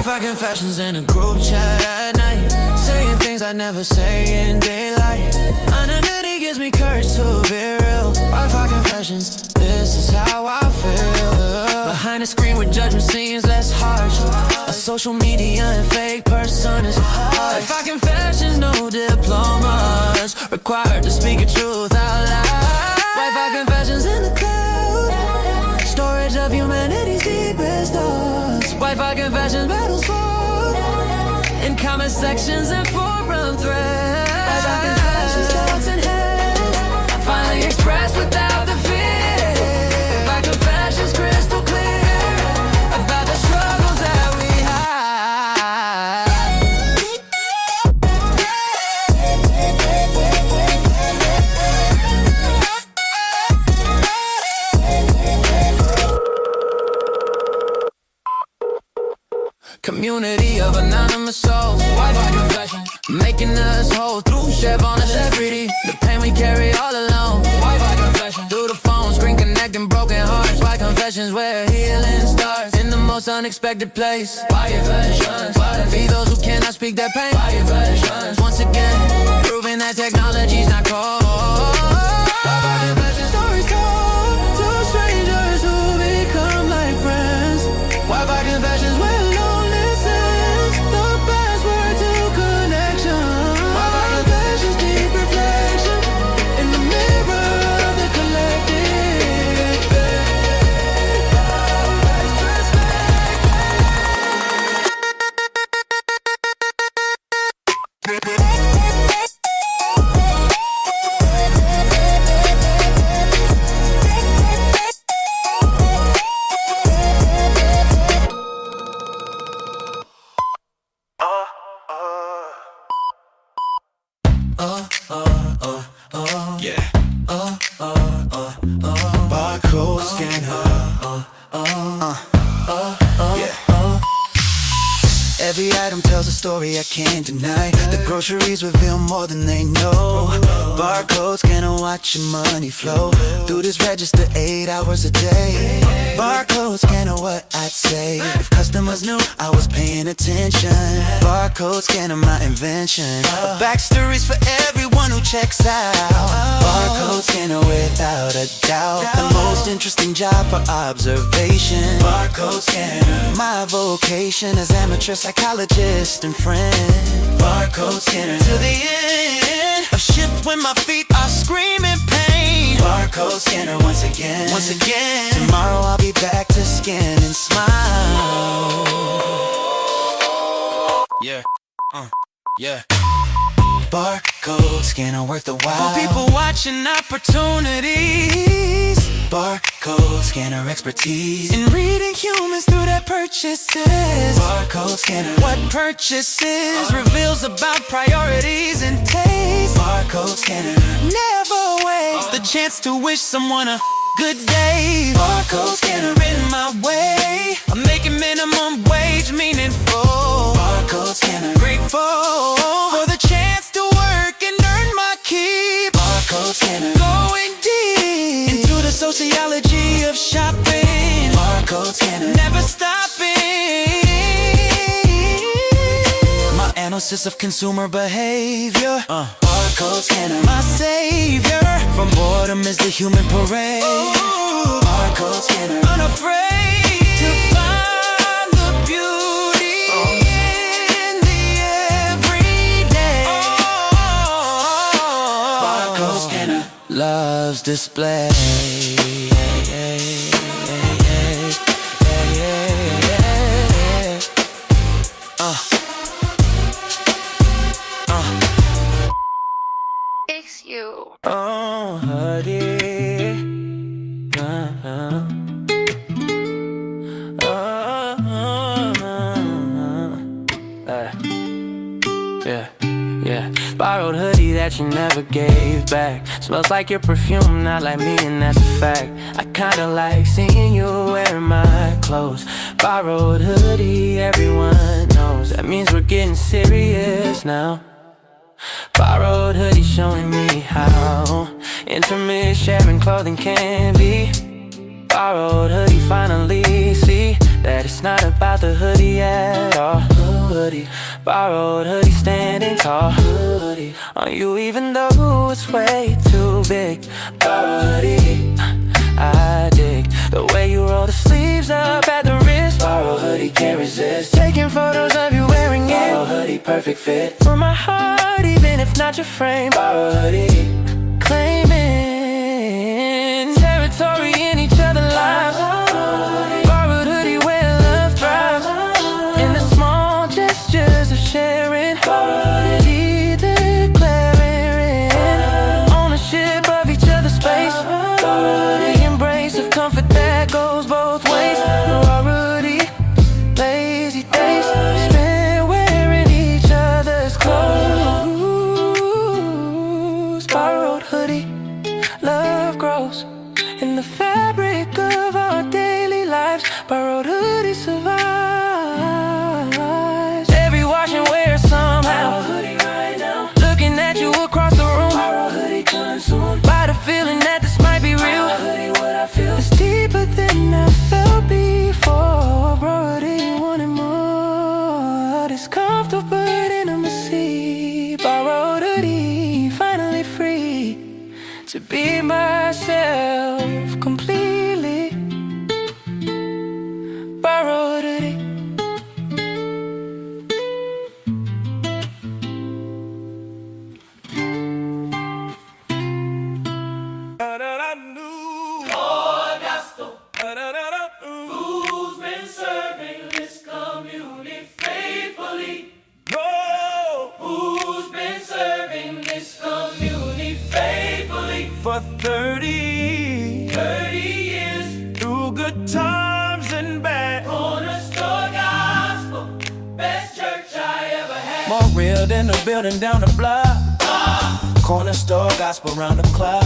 Wi-Fi confessions in a group chat at night, saying things I never say in daylight. Anonymity gives me courage to be real. Wi-Fi confessions, this is how I feel. Behind the screen where judgment seems less harsh, a social media and fake personas. Wi-Fi confessions, no diplomas required to speak a truth out loud. Wi-Fi confessions in the cloud, storage of humanity's deepest thoughts. Wi-Fi confessions, battles fought in comment sections and forum threads. Wi-Fi confessions, thoughts and heads finally expressed without the fear. Wi-Fi confessions, crystal clear about the struggles that we hide. Community of anonymous souls, Wi-Fi confession, making us whole through shared vulnerability. The pain we carry all alone, Wi-Fi confession, through the phone screen connecting broken hearts. Wi-Fi confessions where healing starts, in the most unexpected place. Wi-Fi confessions, feed those who cannot speak their pain. Wi-Fi confessions, once again proving that technology's not cold. Wi-Fi confessions, stories told to strangers who become like friends. Wi-Fi confessions where Barcode Scanner. Every item tells a story I can't deny. The groceries reveal more than they know. Barcode Scanner, watch your money flow through this register 8 hours a day. Barcode Scanner, what I'd say if customers knew I was paying attention. Barcode Scanner, my invention. Backstories for everyone who checks out. Barcode Scanner, without a doubt, the most interesting job for observation. Barcode Scanner, my vocation as amateur psychologist and friend. Barcode Scanner, to the end of shift when my feet are screaming pain. Barcode Scanner, once again. Tomorrow I'll be back to scan and smile. Yeah. Barcode Scanner, worth the while. For people watching opportunities. Barcode Scanner, expertise in reading humans through their purchases. Barcode Scanner, what purchases reveals about priorities and taste. Barcode Scanner, never waste the chance to wish someone a good day. Barcode Scanner, in my way, I'm making minimum wage meaningful. Barcode Scanner, grateful for the chance to work and earn my keep. Barcode Scanner, going deep into the sociology of shopping. Barcode Scanner, never stopping. My analysis of consumer behavior. Barcode Scanner, my savior. From boredom is the human parade. Barcode Scanner, unafraid to find the beauty in the everyday. Barcode Scanner, love's display. It's you. Oh, Hoodie. Yeah. Borrowed hoodie that you never gave back. Smells like your perfume, not like me, and that's a fact. I kinda like seeing you wearing my clothes. Borrowed hoodie, everyone knows. That means we're getting serious now. Borrowed hoodie showing me how intimate sharing clothing can be. Borrowed hoodie finally see that it's not about the hoodie at all. Hoodie, borrowed hoodie, standing tall. Hoodie on you even though it's way too big. Borrowed hoodie, I dig the way you roll the sleeves up at the wrist. Borrowed hoodie, can't resist taking photos of you wearing it. Borrowed hoodie, perfect fit for my heart, even if not your frame. Borrowed hoodie, claiming territory in each other's lives. Borrowed hoodie, where love thrives in the small gestures of sharing. Borrowed hoodie, declaring ownership of each other's space. The embrace of comfort that goes both ways. Borrowed hoodie, lazy days spent wearing each other's clothes. Borrowed hoodie, love grows in the fabric of our daily lives. Borrowed hoodie survives every wash and wear somehow. Borrowed hoodie right now, looking at you across the room. Borrowed hoodie consumed by the feeling that this might be real. Borrowed hoodie, what I feel is deeper than I felt before. Borrowed hoodie, wanting more. This comfortable intimacy. Borrowed hoodie, finally free to be myself completely. Borrowed hoodie. Who's been serving this community faithfully? Who's been serving this community faithfully? For 30 years, through good times and bad. Cornerstone Gospel, best church I ever had. More real than the building down the block. Corner store gospel round the clock.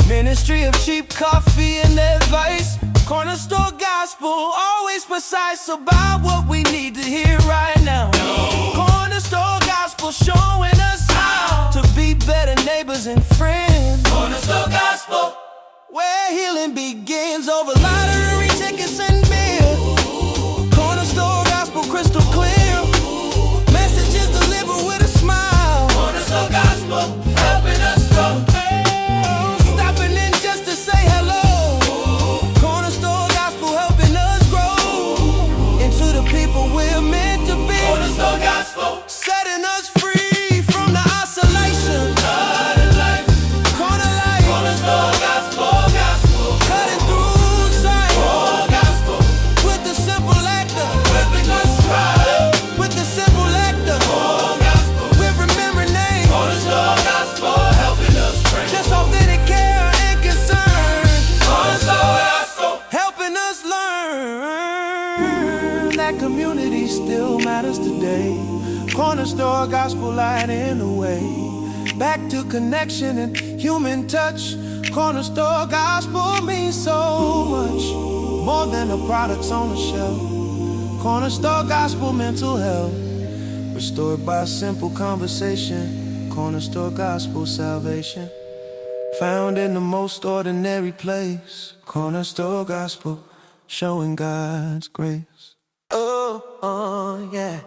Ministry of cheap coffee and advice. Corner store gospel, always precise about what we need to hear right now. Corner store gospel, showing us how to be better neighbors and friends. Cornerstone Gospel, where healing begins over lottery tickets and beer. Corner store gospel, crystal clear. Messages delivered with a smile. Cornerstone Gospel, helping us grow. Stopping in just to say hello. Corner store gospel, helping us grow into the people we're meant to be. Cornerstone Gospel, setting us free from the isolation. God and life, Corner life. Cornerstone Gospel, gospel, Cutting through sight. oh gospel, With the simple actor. helping us cry. With the simple actor. Oh gospel, We're remembering names. Cornerstone Gospel, helping us pray. Just authentic care and concern. Cornerstone Gospel, Helping us learn that community still matters today. Corner store gospel light in the way. Back to connection and human touch. Corner store gospel means so much more than the products on the shelf. Corner store gospel mental health restored by simple conversation. Corner store gospel salvation found in the most ordinary place. Corner store gospel showing God's grace. Oh, yeah.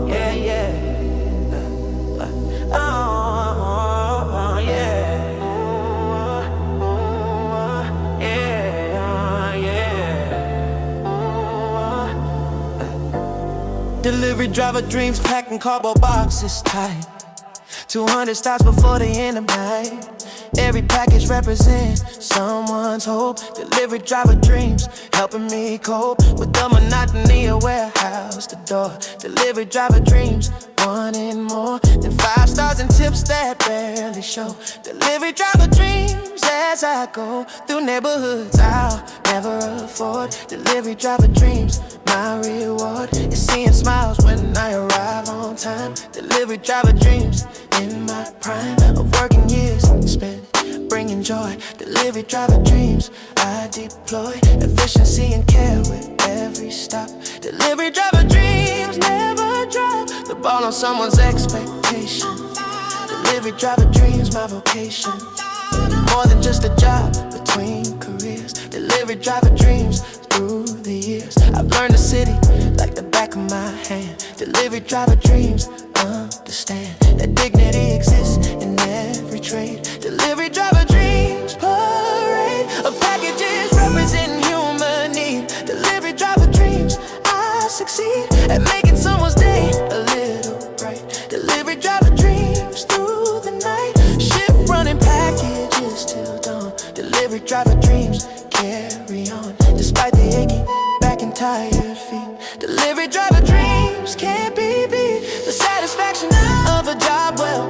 Yeah, yeah. Delivery driver dreams packed in cardboard boxes tight. 200 stops before the end of night. Every package represents someone's hope. Delivery driver dreams helping me cope with the monotony of warehouse to door. Delivery driver dreams wanting more than 5 stars and tips that barely show. Delivery driver dreams as I go through neighborhoods I'll never afford. Delivery driver dreams, my reward is seeing smiles when I arrive on time. Delivery driver dreams in my prime of working years spent bringing joy. Delivery driver dreams I deploy efficiency and care with every stop. Delivery driver dreams never drop. to ball on someone's expectation. Delivery driver dreams, my vocation. More than just a job between careers. Delivery driver dreams through the years. I've learned the city like the back of my hand. Delivery driver dreams, understand that dignity exists in every trade. Delivery driver dreams, parade of packages representing human need. Delivery driver dreams, I succeed at making someone's day a little bright. Delivery driver dreams through the night. Ship running packages till dawn. Delivery driver dreams carry on despite the aching back and tired feet. Delivery driver dreams can't be beat. The satisfaction of a job well.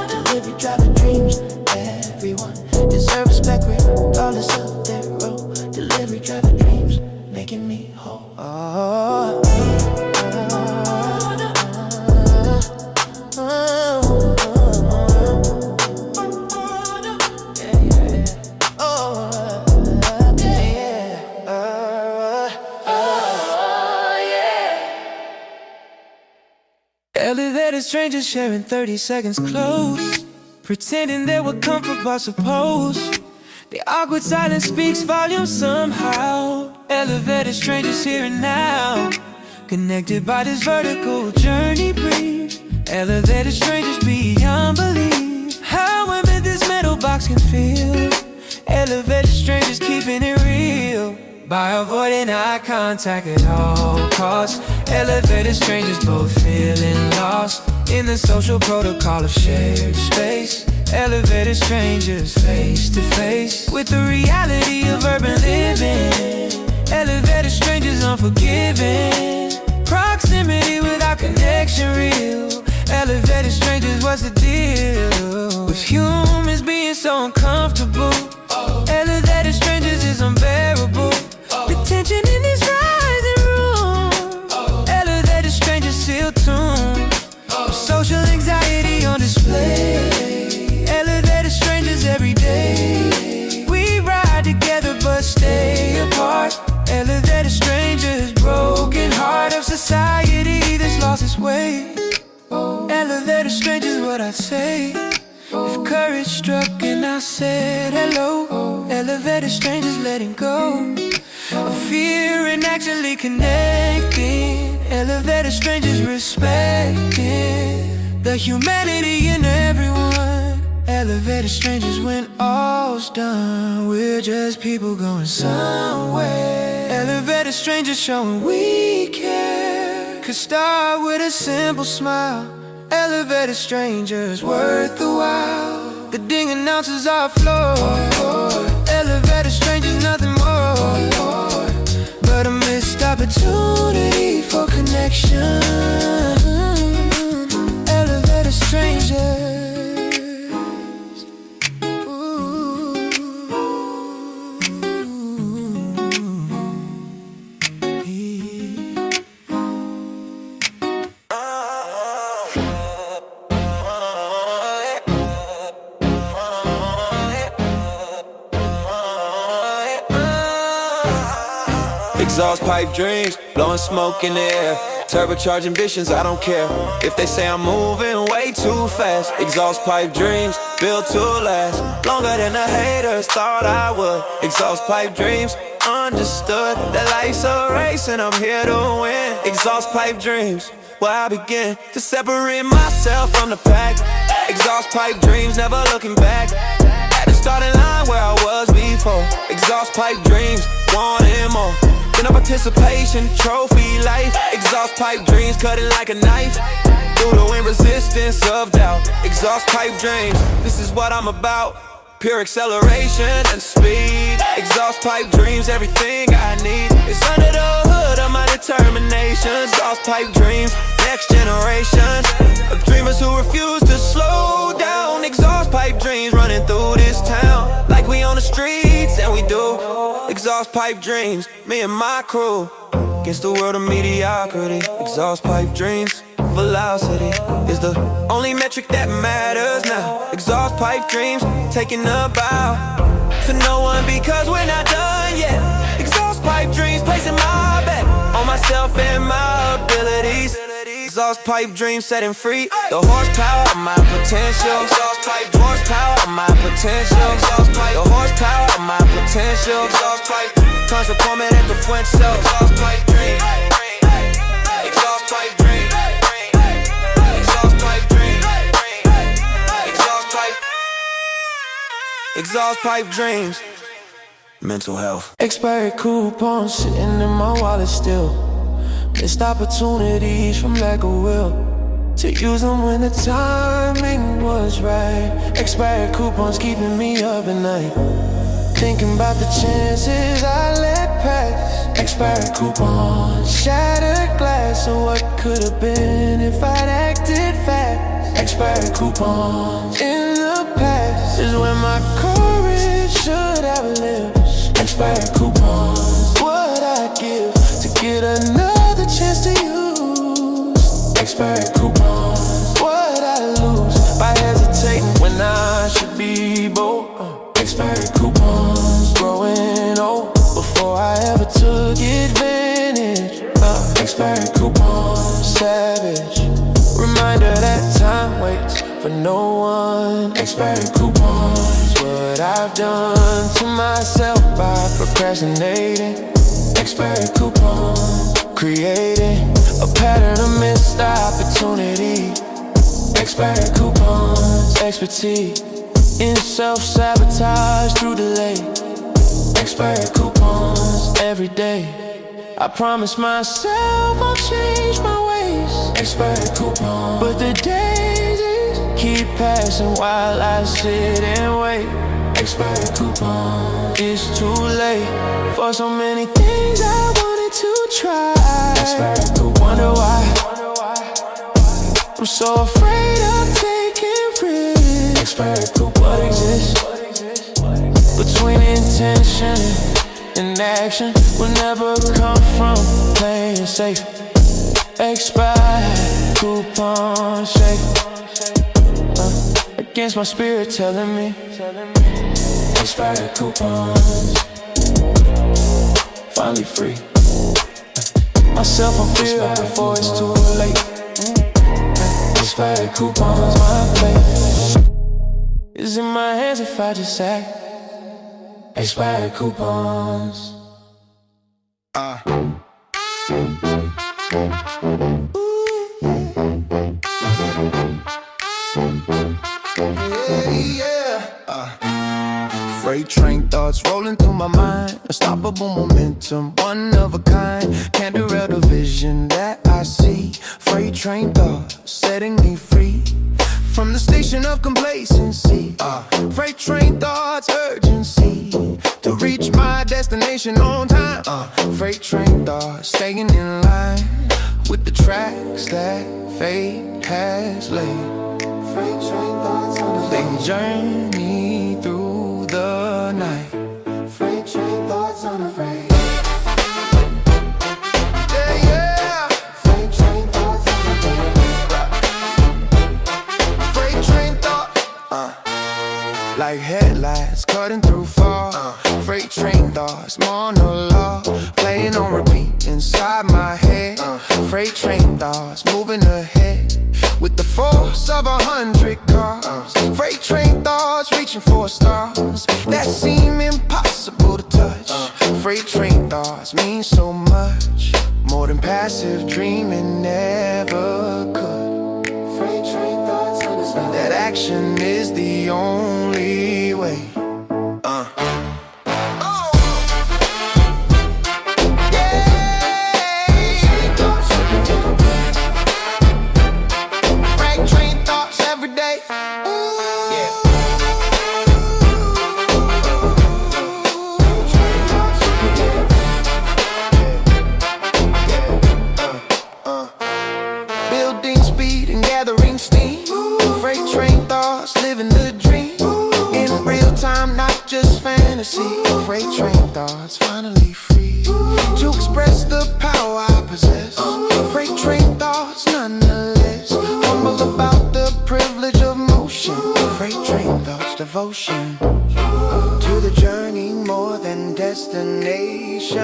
Delivery driver dreams, everyone deserves respect regardless of their role. Delivery driver dreams making me whole. Elevator strangers sharing 30 seconds close, pretending they were comfortable, suppose. The awkward silence speaks volumes somehow. Elevator strangers here and now, connected by this vertical journey brief. Elevator strangers beyond belief. How I'm in this metal box can feel. Elevator strangers keeping it real by avoiding eye contact at all costs. Elevator strangers both feeling lost in the social protocol of shared space. Elevator strangers face to face with the reality of urban living. Elevator strangers unforgiving. Proximity without connection real. Elevator strangers, what's the deal with humans being so uncomfortable? Elevator strangers is unbearable. The tension in this rising room. Elevator strangers still tuned. Social anxiety on display. Elevator strangers every day. We ride together but stay apart. Elevator strangers, broken heart of society that's lost its way. Elevator strangers, what I say. If courage struck and I said hello. Elevator strangers letting go of fear and actually connecting. Elevator strangers respecting the humanity in everyone. Elevator strangers, when all's done, we're just people going somewhere. Elevator strangers showing we care. Could start with a simple smile. Elevator strangers worth the while. The ding announces our floor. Elevator strangers, nothing more but a missed opportunity for connection. Elevator strangers. Exhaust pipe dreams, blowing smoke in the air. Turbocharge ambitions, I don't care if they say I'm moving way too fast. Exhaust pipe dreams, built to last longer than the haters thought I would. Exhaust pipe dreams, understood that life's a race and I'm here to win. Exhaust pipe dreams, where I begin to separate myself from the pack. Exhaust pipe dreams, never looking back at the starting line where I was before. Exhaust pipe dreams, wanting more than a participation trophy life. Exhaust pipe dreams, cutting like a knife through the wind resistance of doubt. Exhaust pipe dreams, this is what I'm about. Pure acceleration and speed. Exhaust pipe dreams, everything I need is under the hood of my determination. Exhaust pipe dreams, next generation of dreamers who refuse to slow down. Exhaust pipe dreams running through this town like we on the streets, and we do. Exhaust pipe dreams, me and my crew against the world of mediocrity. Exhaust pipe dreams, velocity is the only metric that matters now. Exhaust pipe dreams, taking a bow to no one because we're not done yet. Exhaust pipe dreams, placing my bet on myself and my abilities. Exhaust pipe dreams setting free. The horsepower of my potential. Exhaust pipe horsepower of my potential. Exhaust pipe the horsepower of my potential. Exhaust pipe transforming into fuego. Exhaust pipe dream. Exhaust pipe dream. Exhaust pipe dream. Exhaust pipe. Exhaust pipe dreams. Mental health. Expired coupons sitting in my wallet still. Missed opportunities from lack of will to use them when the timing was right. Expired coupons keeping me up at night, thinking about the chances I let pass. Expired coupons, shattered glass of what could have been if I'd acted fast. Expired coupons in the past is where my courage should have lived. Expired coupons, what I give to get another chance to use. Expired coupons, what I lose by hesitating when I should be bold. Expired coupons, growing old before I ever took advantage. Expired coupons, savage reminder that time waits for no one. Expired coupons, what I've done to myself by procrastinating. Expired coupons, creating a pattern of missed opportunity. Expired coupons, expertise in self-sabotage through delay. Expired coupons, every day I promise myself I'll change my ways. Expired coupons, but the days keep passing while I sit and wait. Expired coupons, it's too late for so many things I wanted to try. Expired coupons, wonder why I'm so afraid of taking risks. Expired coupons, what exists between intention and action will never come from playing safe. Expired coupon shake against my spirit telling me. Expired coupons, finally free myself on fear before it's too late. Expired coupons, my fate is in my hands if I just act. Expired coupons. Freight train thoughts rolling through my mind, unstoppable momentum, one of a kind. Can't derail the vision that I see. Freight train thoughts setting me free from the station of complacency. Freight train thoughts, urgency to reach my destination on time. Freight train thoughts, staying in line with the tracks that fate has laid. Freight train thoughts on the they journey through the night. Freight train thoughts on the freight. Like headlights cutting through fog. Freight train thoughts, monologue playing on repeat inside my head. Freight train thoughts moving ahead with the force of 100 cars. Freight train thoughts reaching for stars that seem impossible to touch. Freight train thoughts mean so much more than passive dreaming never could. Freight train thoughts understand that action is the only way. Freight train thoughts finally free to express the power I possess. Freight train thoughts nonetheless, humble about the privilege of motion. Freight train thoughts devotion to the journey more than destination.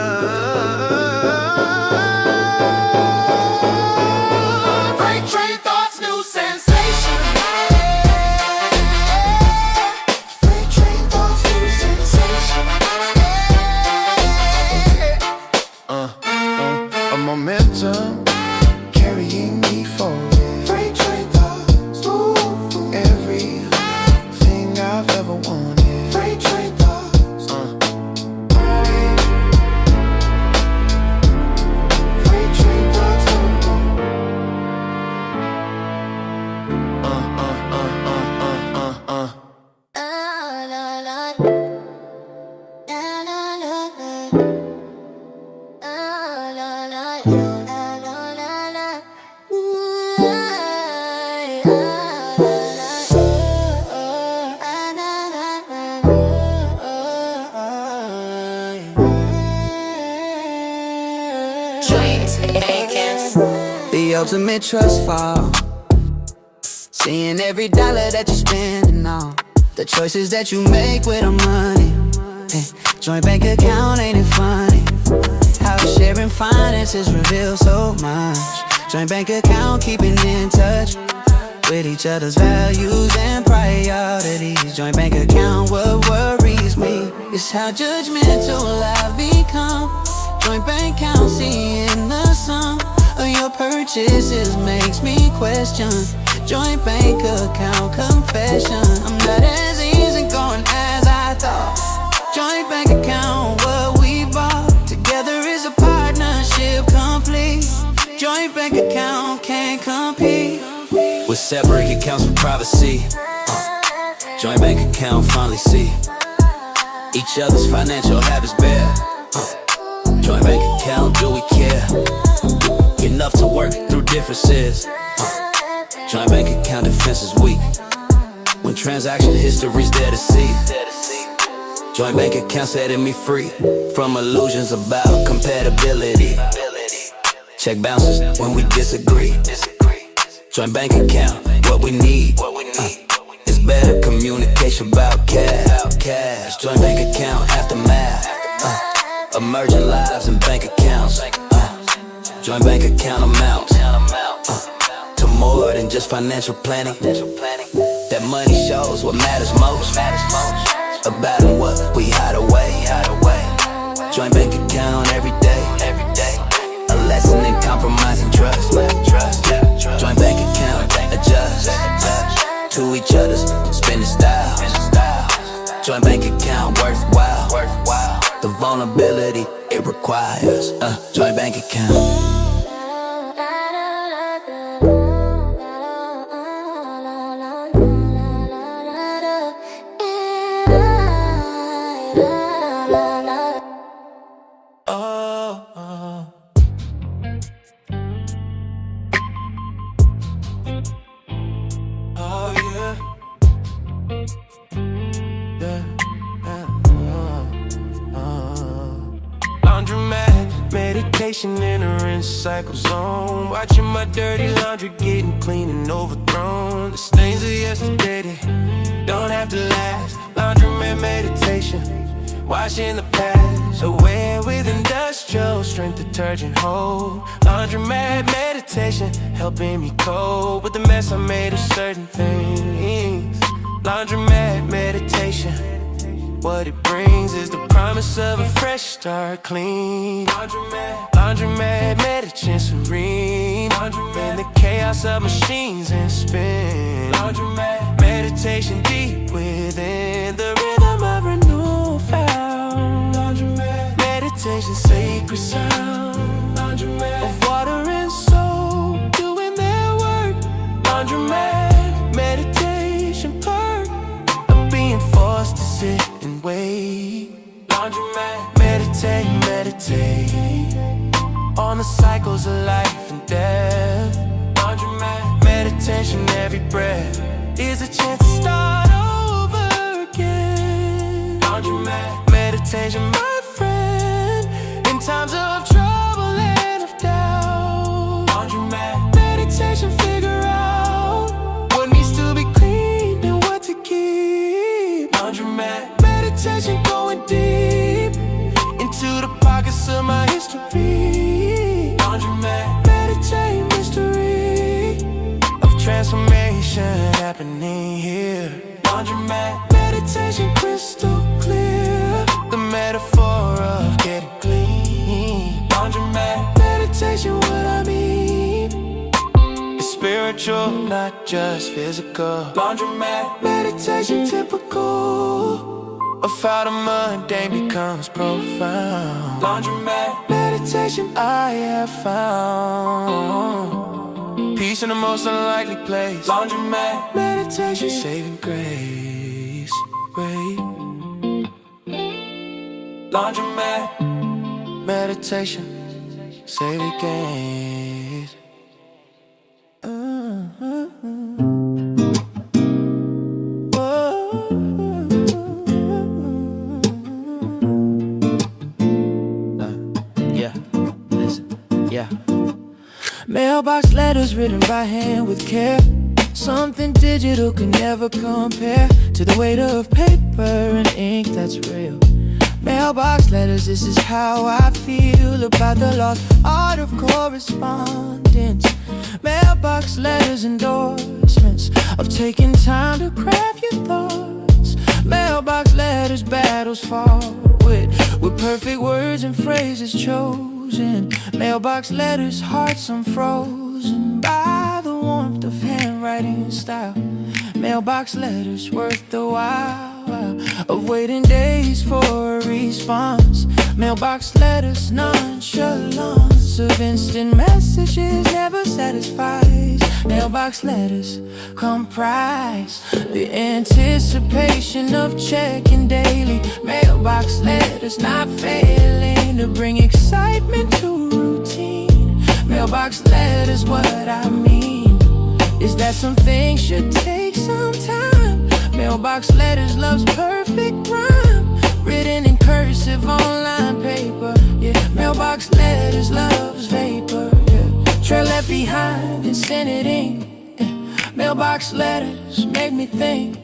ultimate trust fall. Seeing every dollar that you're spending on the choices that you make with our money. Joint bank account, ain't it funny how sharing finances reveals so much. Joint bank account, keeping in touch with each other's values and priorities. Joint bank account, what worries me is how judgmental I've become. Joint bank account, seeing the sum of your purchases makes me question. Joint bank account confession, I'm not as easy going as I thought. Joint bank account, what we bought together is a partnership complete. Joint bank account can't compete with separate accounts for privacy. Joint bank account finally see each other's financial habits bear. Joint bank account, do we care enough to work through differences? Joint bank account defense is weak when transaction history's there to see. Joint bank account setting me free from illusions about compatibility. Check bounces when we disagree. Joint bank account, what we need is better communication about cash. Joint bank account, aftermath, emerging lives and bank accounts. Joint bank account amounts to more than just financial planning. That money shows what matters most about what we hide away. Joint bank account every day. A lesson in compromising trust. Joint bank account, adjust to each other's spending style. Joint bank account, worthwhile. The vulnerability it requires. Joint bank account. Laundromat meditation in a rinse cycle zone. Watching my dirty laundry getting clean and overthrown. The stains of yesterday they don't have to last. Laundromat meditation, washing the past away with industrial strength detergent hold. Laundromat meditation helping me cope with the mess I made of certain things. Laundromat meditation, what it brings is the promise of a fresh start, clean. Laundromat meditation serene. In the chaos of machines and spin. Laundromat meditation deep within the rhythm of renewal found. Laundromat meditation sacred sound. Laundromat of water and soul doing their work. Laundromat meditation perk of being forced to sit and wait. Laundromat meditate on the cycles of life and death. Laundromat meditation, every breath is a chance to start over again. Laundromat meditation, my friend, in times of trouble and of doubt. Laundromat meditation, figure out what needs to be cleaned and what to keep. Laundromat meditation, going deep into the pockets of my history. Laundromat meditation, mystery of transformation happening here. Laundromat meditation, crystal clear, the metaphor of getting clean. Laundromat meditation, what I mean is spiritual, not just physical. Laundromat meditation, typical of how the mundane becomes profound. Laundromat meditation, I have found peace in the most unlikely place. Laundromat meditation, saving grace. Laundromat meditation, saving grace. Mailbox letters written by hand with care. Something digital can never compare to the weight of paper and ink that's real. Mailbox letters, this is how I feel about the lost art of correspondence. Mailbox letters, endorsements of taking time to craft your thoughts. Mailbox letters, battles fought with perfect words and phrases chosen. Mailbox letters, hearts unfrozen by the warmth of handwriting style. Mailbox letters, worth the while of waiting days for a response. Mailbox letters, nonchalance of instant messages never satisfies. Mailbox letters comprise the anticipation of checking daily. Mailbox letters not failing to bring excitement to routine. Mailbox letters, what I mean is that some things should take some time. Mailbox letters loves perfect rhyme, written in cursive on line paper. Yeah, mailbox letters loves vapor. Yeah, trail left behind in scented ink. Yeah, mailbox letters make me think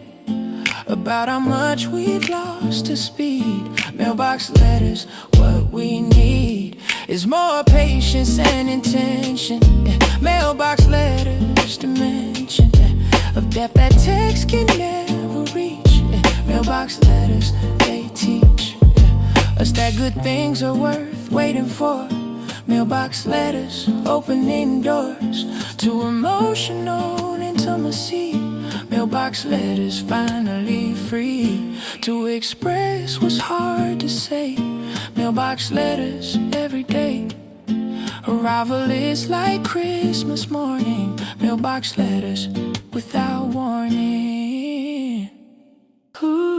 about how much we've lost to speed. Mailbox letters, what we need is more patience and intention. Yeah, mailbox letters, dimension of depth that text can never reach. Yeah, mailbox letters, they teach us that good things are worth waiting for. Mailbox letters, opening doors to emotional intimacy. Mailbox letters, finally free to express what's hard to say. Mailbox letters, every day. Arrival is like Christmas morning. Mailbox letters, without warning. Ooh.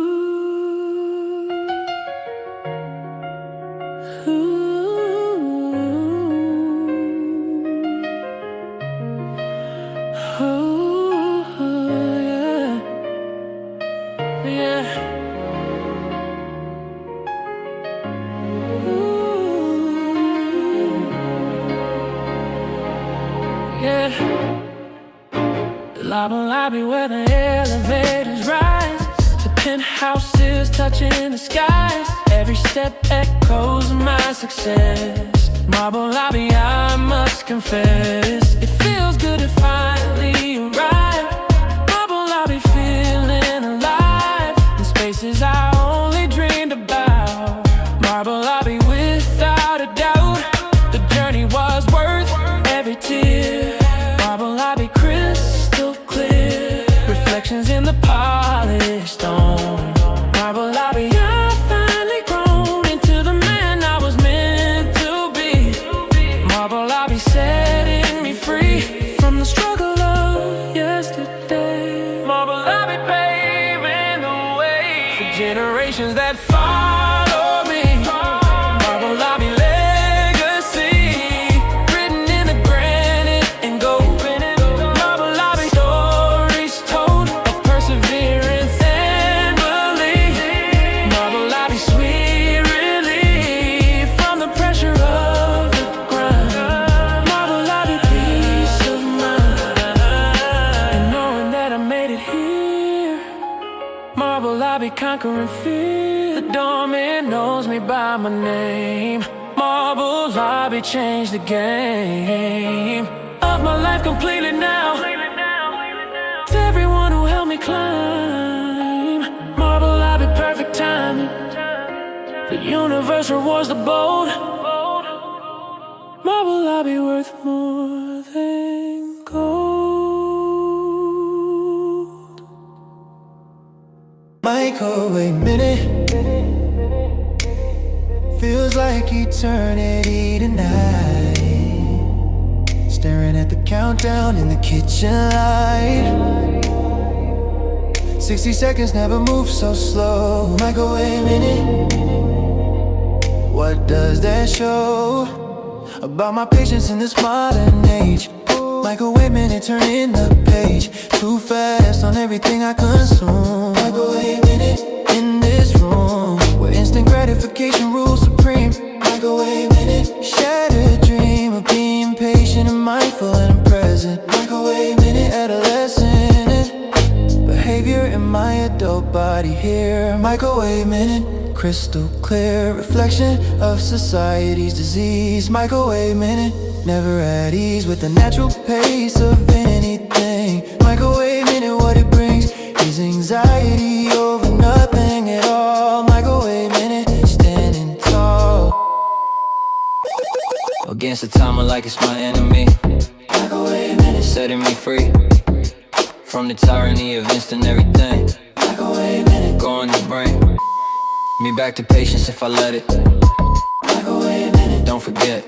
Lobby where the elevators rise to penthouses touching the skies. Every step echoes my success. Marble lobby, I must confess, it feels good to finally arrive. Marble lobby, feeling alive in spaces I only dreamed about. Marble lobby, without a doubt, the journey was worth every tear. Marble lobby, crystal clear, reflections in the polished stone. Marble lobby, I've finally grown into the man I was meant to be. Marble lobby, setting me free from the struggle of yesterday. Marble lobby, paving the way for generations that follow me. Marble lobby, legacy written in the granite and gold. Marble lobby, stories told of perseverance and belief. Marble lobby, sweet relief from the pressure of the grind. Marble lobby, peace of mind, and knowing that I made it here. Marble lobby, conquering fear. The doorman knows me by my name. Marble lobby, changed the game of my life completely now. To everyone who helped me climb. Marble lobby, perfect timing. The universe rewards the bold. Marble lobby, worth more than gold. Microwave minute feels like eternity tonight. Staring at the countdown in the kitchen light. 60 seconds never move so slow. Microwave minute, what does that show about my patience in this modern age? Microwave minute, turning the page. Too fast on everything I consume. Microwave minute in this room where instant gratification rules supreme. Microwave minute, shattered dream of being patient and mindful and adult body here. Microwave minute, crystal clear reflection of society's disease. Microwave minute, never at ease with the natural pace of anything. Microwave minute, what it brings is anxiety over nothing at all. Microwave minute, standing tall against the timer like it's my enemy. Microwave minute, setting me free from the tyranny of instant everything. microwave minute, Going to bring me back to patience if I let it. microwave minute, Don't forget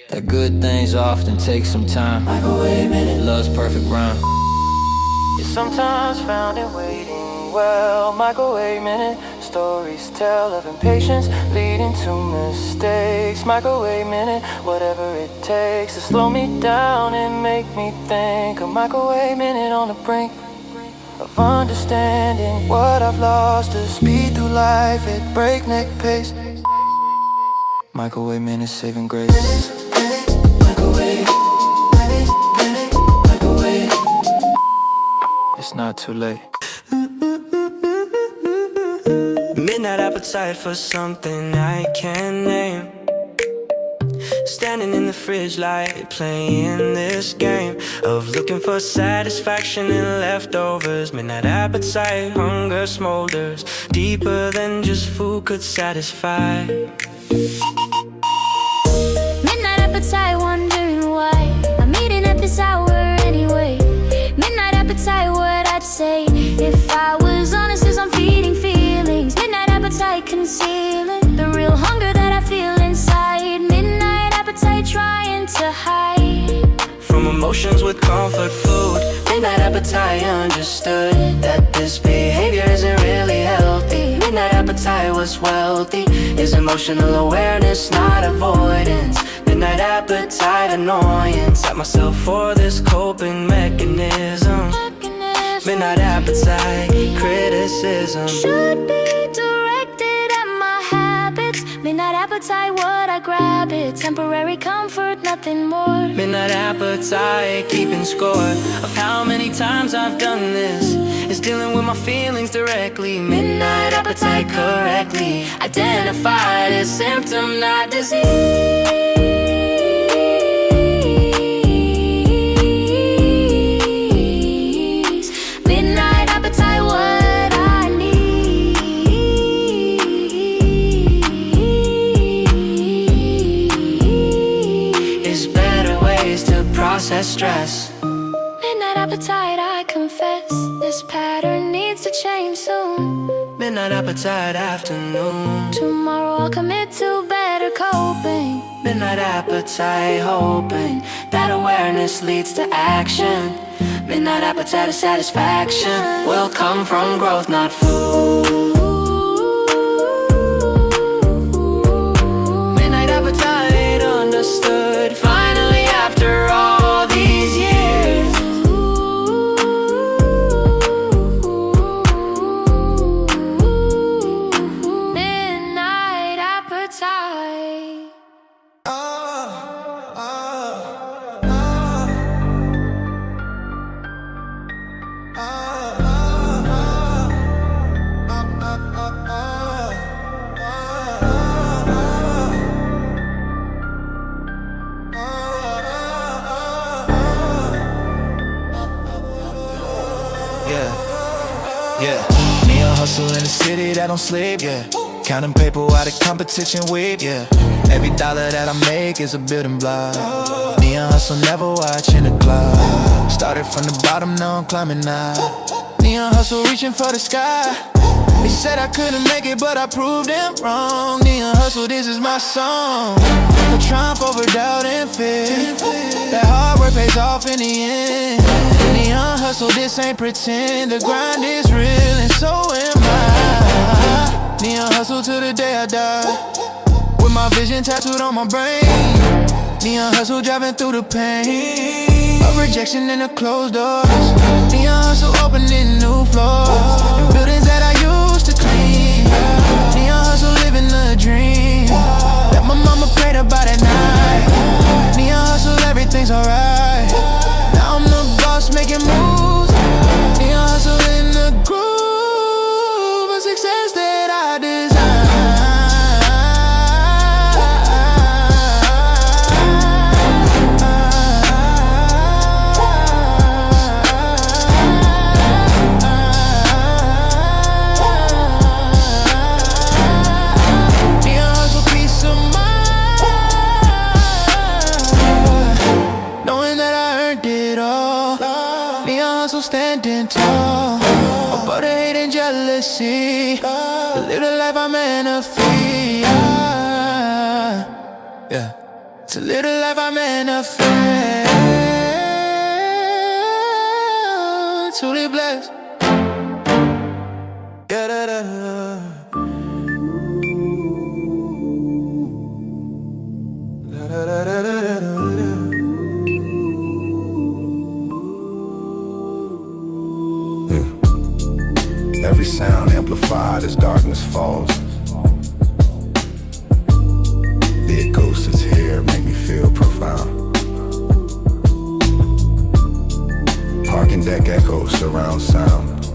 that good things often take some time. microwave minute. Love's perfect rhyme. You're sometimes found in waiting well. Microwave minute, stories tell of impatience leading to mistakes. Microwave minute, whatever it takes to slow me down and make me think. A microwave minute on the brink of understanding what I've lost to speed through life at breakneck pace. Microwave minute, saving grace. Microwave, microwave. It's not too late. Midnight appetite for something I can't name. Standing in the fridge light, playing this game of looking for satisfaction in leftovers. Midnight appetite, hunger smolders deeper than just food could satisfy. Midnight appetite, wondering why I'm eating at this hour anyway. Midnight appetite, what I'd say if I was honest as I'm feeding feelings. Midnight appetite, concealing the real hunger that I feel inside. Midnight appetite, trying to hide From emotions with comfort food. Midnight appetite, understood that this behavior isn't really healthy. Midnight appetite was wealthy, is emotional awareness, not avoidance. Midnight appetite, annoyance, at myself for this coping mechanism. Midnight appetite, criticism. should be directed at my habits. Midnight appetite, what I grab it. Temporary comfort, nothing more. Midnight appetite, keeping score of how many times I've done this. Is dealing with my feelings directly. Midnight appetite, correctly identified as symptom, not disease. Midnight appetite, what I need Is better ways to process stress. Midnight appetite, I confess. This pattern needs to change soon. Midnight appetite, afternoon. Tomorrow I'll commit to better coping. Midnight appetite, hoping that awareness leads to action. Midnight appetite of satisfaction will come from growth, not food. Midnight appetite, understood finally after all these years. Midnight appetite. Yeah, neon hustle in the city that don't sleep, yeah. Counting paper while the competition weep, yeah. Every dollar that I make is a building block. Neon hustle, never watching the clock. Started from the bottom, now I'm climbing now. Neon hustle, reaching for the sky. They said I couldn't make it, but I proved them wrong. Neon hustle, this is my song. The triumph over doubt and fear. That hard work pays off in the end. Neon hustle, this ain't pretend. The grind is real and so am I. Neon hustle till the day I die, with my vision tattooed on my brain. Neon hustle, driving through the pain of rejection and the closed doors. Neon hustle, opening new floors in buildings that I used to clean. Neon hustle, living the dream that my mama prayed about at night. Neon hustle, everything's alright. Now I'm the boss making moves. Neon hustle in the groove. standing tall above the hate and jealousy. The little life I manifest. Yeah, it's a little life I manifest. Truly blessed. Yeah, da, da, da. Da, da, da, da, da, da, da. Every sound amplified as darkness falls. The ghost is here, make me feel profound. Parking deck echoes surround sound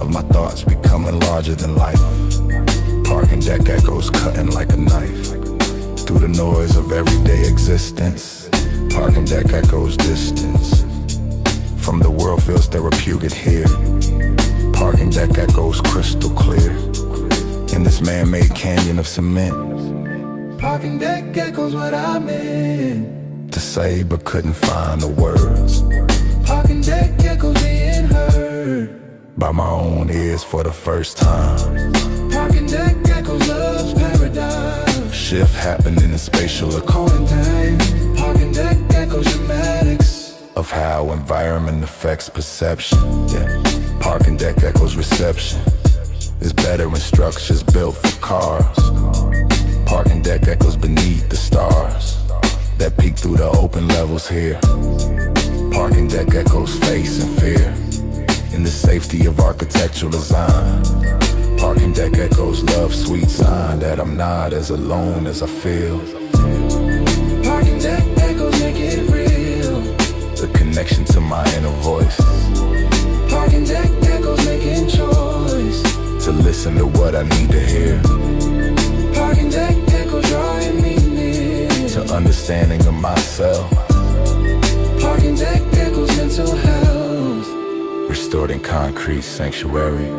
of my thoughts becoming larger than life. Parking deck echoes cutting like a knife through the noise of everyday existence. Parking deck echoes distance from the world feels therapeutic here. Parking deck echoes crystal clear in this man-made canyon of cement. Parking deck echoes what I meant to say but couldn't find the words. Parking deck echoes being heard by my own ears for the first time. Parking deck echoes love's paradigm. Shift happening in spatial according time. Parking deck echoes dramatics of how environment affects perception. Yeah. Parking deck echoes reception is better when structures built for cars. Parking deck echoes beneath the stars that peek through the open levels here. Parking deck echoes face and fear in the safety of architectural design. Parking deck echoes love sweet sign that I'm not as alone as I feel. Parking deck echoes make it real, the connection to my inner voice. Parking deck echoes making choice to listen to what I need to hear. Parking deck echoes drawing me near to understanding of myself. Parking deck echoes mental health restored in concrete sanctuary.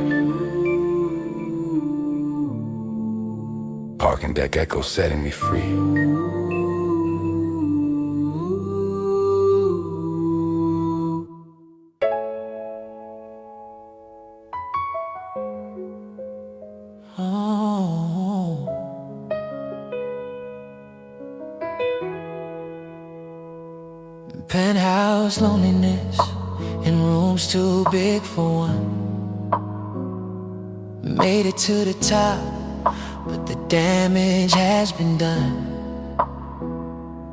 Parking deck echoes setting me free. Penthouse loneliness in rooms too big for one. Made it to the top, but the damage has been done.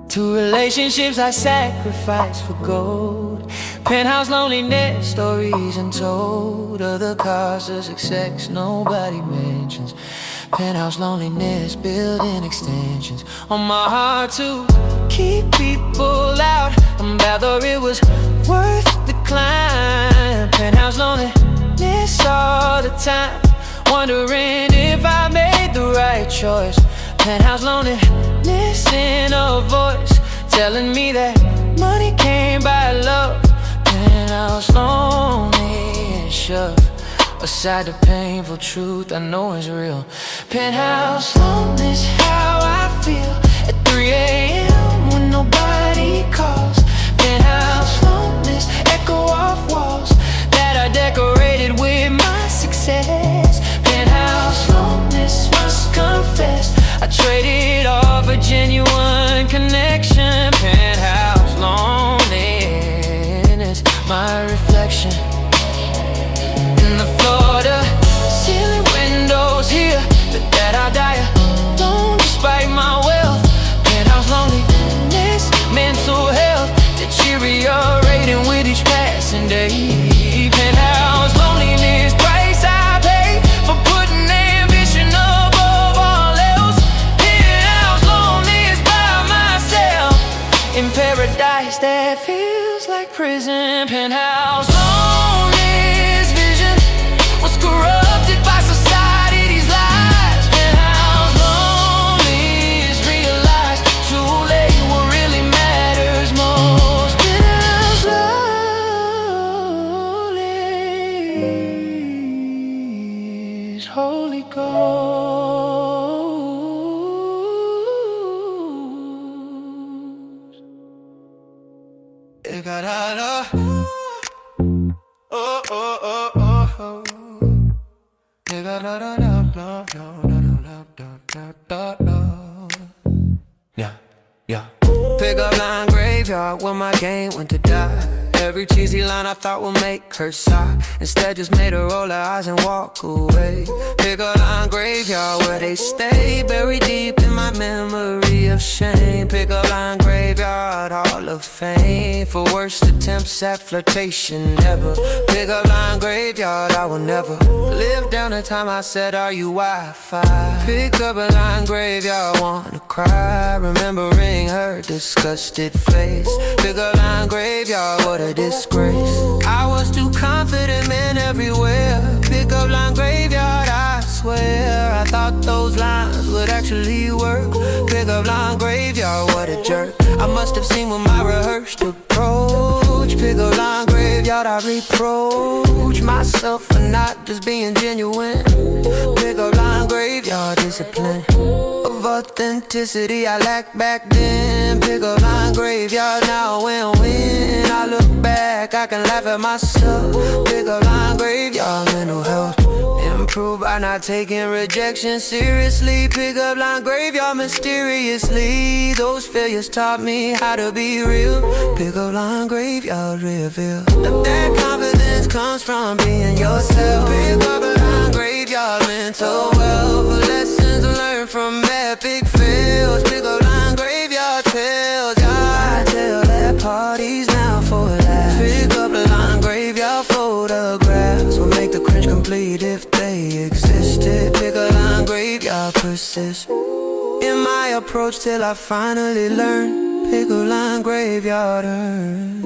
2 relationships I sacrificed for gold. Penthouse loneliness, stories untold. Other cars of success nobody mentions. Penthouse loneliness, building extensions on my heart to keep people out. I'm whether it was worth the climb. Penthouse loneliness all the time, wondering if I made the right choice. Penthouse loneliness in a voice telling me that money can't buy love. Penthouse lonely and shoved aside the painful truth I know is real. Penthouse loneliness, how I feel at 3 a.m. when nobody calls. Penthouse loneliness, echo off walls that are decorated with my success. Penthouse loneliness, must confess, I traded off a genuine connection. Penthouse loneliness, my reflection in the Florida ceiling windows here, but that I die alone despite my wealth. Penthouse loneliness, mental health deteriorating with each passing day. Penthouse loneliness, price I pay for putting ambition above all else. Penthouse loneliness by myself in paradise that feels like prison. Penthouse loneliness, vision was corrupted by society's lies. Penthouse loneliness, realized too late what really matters most. Penthouse loneliness, Holy Ghost. It got out of pick up, yeah, yeah. Pick up line graveyard when my game went to die. Every cheesy line I thought would make her sigh, instead just made her roll her eyes and walk away. Pick up line graveyard where they stay, buried deep in my memory of shame. Pick up line graveyard, Hall of Fame, for worst attempts at flirtation ever. Pick up line graveyard, I will never live down the time I said, are you Wi-Fi? Pick up a line graveyard, wanna cry, remembering her disgusted face. Pick up line graveyard, what a disgrace. I was too confident, man, everywhere. Pick up line graveyard, I swear I thought those lines would actually work. Pick up line graveyard, what a jerk. I must have seen with my rehearsed approach. Pick up line graveyard, I reproach myself for not just being genuine. Pick up line graveyard, discipline of authenticity I lacked back then. Pick up line graveyard, now when I look back, I can laugh at myself. Pick up line graveyard, mental health improve by not taking rejection seriously. Pick up line graveyard, mysteriously those failures taught me how to be real. Pick up line graveyard, reveal that confidence comes from being yourself. Pick up line graveyard, mental wealth, lessons learned from epic fails. Pick up line graveyard, tales, I tell that parties now for a laugh. Pick up the line graveyard, photographs will make the cringe complete if they existed. Pick a line graveyard, persist in my approach till I finally learn. Pick a line graveyard, earn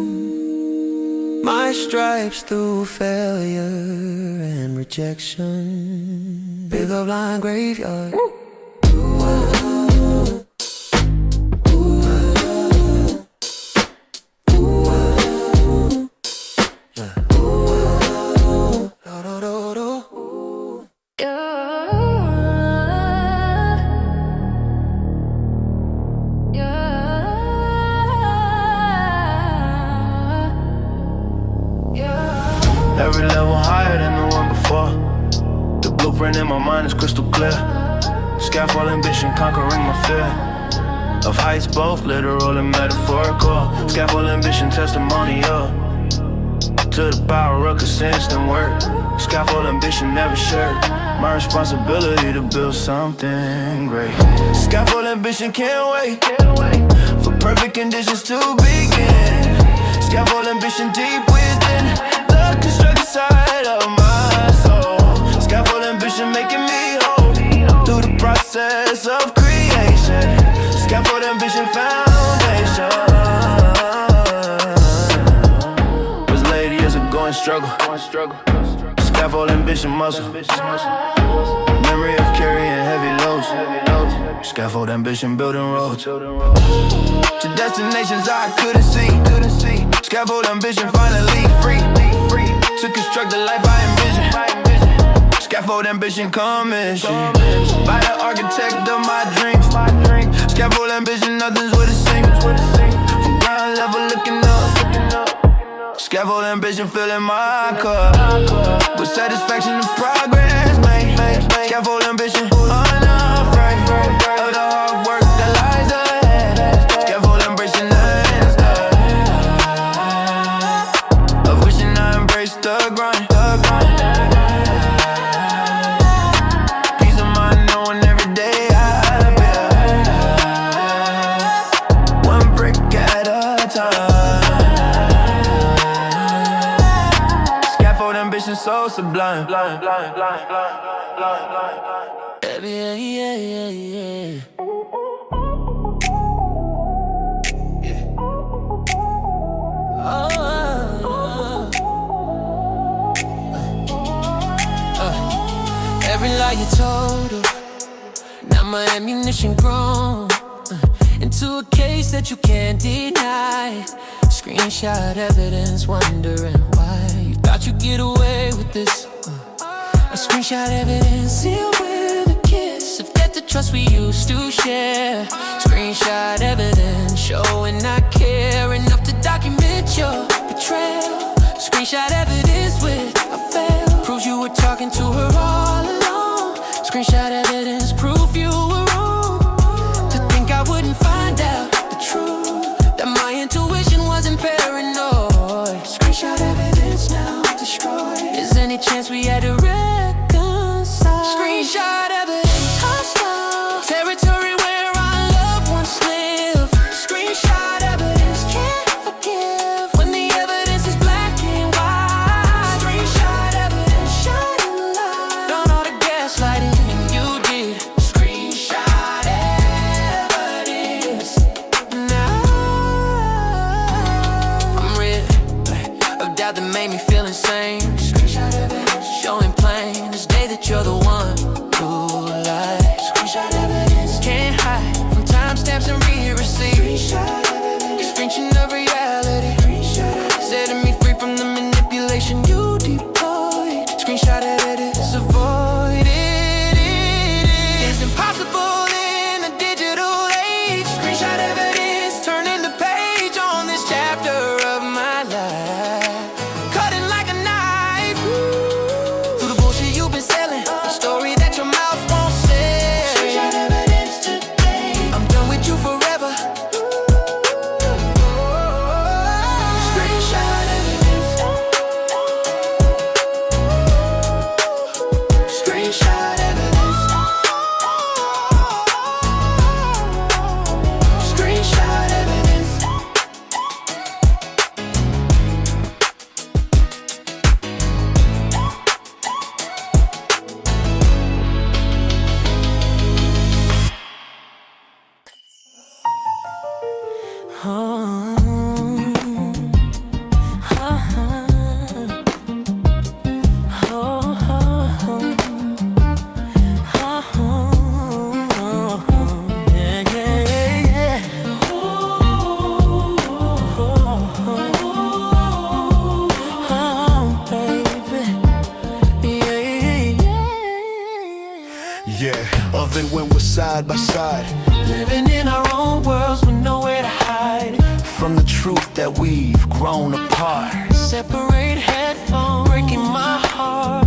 my stripes through failure and rejection. Pick up line graveyard. Every level higher than the one before. The blueprint in my mind is crystal clear. Scaffold ambition conquering my fear of heights, both literal and metaphorical. Scaffold ambition testimonial to the power of consistent work. Scaffold ambition never shared. My responsibility to build something great. Scaffold ambition can't wait for perfect conditions to begin. Scaffold ambition deep within the constructed side of my soul. Scaffold ambition making me whole through the process of creation. Scaffold ambition foundation was laid years ago in struggle. Scaffold ambition muscle, memory of carrying heavy loads. Scaffold ambition building roads to destinations I couldn't see. Scaffold ambition finally free to construct the life I envision. Scaffold ambition commission by the architect of my dreams. Scaffold ambition, nothing's what it seems. From ground level looking up. Scaffold ambition filling my cup with satisfaction and progress made. Scaffold ambition unafraid of the hard work that lies ahead. Scaffold ambition of wishing I embraced the grind. Peace of mind knowing every day I build one brick at a time. Scaffold ambition so sublime. Yeah. Every lie you told her, now my ammunition grown into a case that you can't deny. Screenshot evidence, wondering why you thought you'd get away with this. A screenshot evidence sealed with a kiss of death, the trust we used to share. Screenshot evidence showing I care enough to document your betrayal. Screenshot evidence with a fail proves you were talking to her all along. Screenshot evidence, proof you were wrong. To think I wouldn't find out the truth, that my intuition wasn't paranoid. Screenshot evidence now destroyed. Is any chance we had to reconcile? Screenshot evidence, hostile territory where our loved ones live. Screenshot evidence, can't forgive when the evidence is black and white. Screenshot evidence, shining light on all the gaslighting you did. Screenshot evidence. Now I'm rid of doubt that made me feel insane. Screenshot evidence, showing plain this day that you're the one who lied. Screenshot evidence, can't hide from timestamps and read receipts. Screenshot evidence, screenshot of reality. Setting me free from the manipulation you deployed. Screenshot evidence, avoid it. It's impossible in a digital age. Screenshot evidence, turning the page on this chapter of my life. Cutting like a knife through the bullshit you've been selling, the story that your mouth won't say. Screenshot evidence today, I'm done with you forever. Screenshot evidence. Screenshot evidence. Screenshot evidence. Yeah, of it when we're side by side, Living in our own worlds with nowhere to hide. from the truth that we've grown apart. Separate headphones, breaking my heart.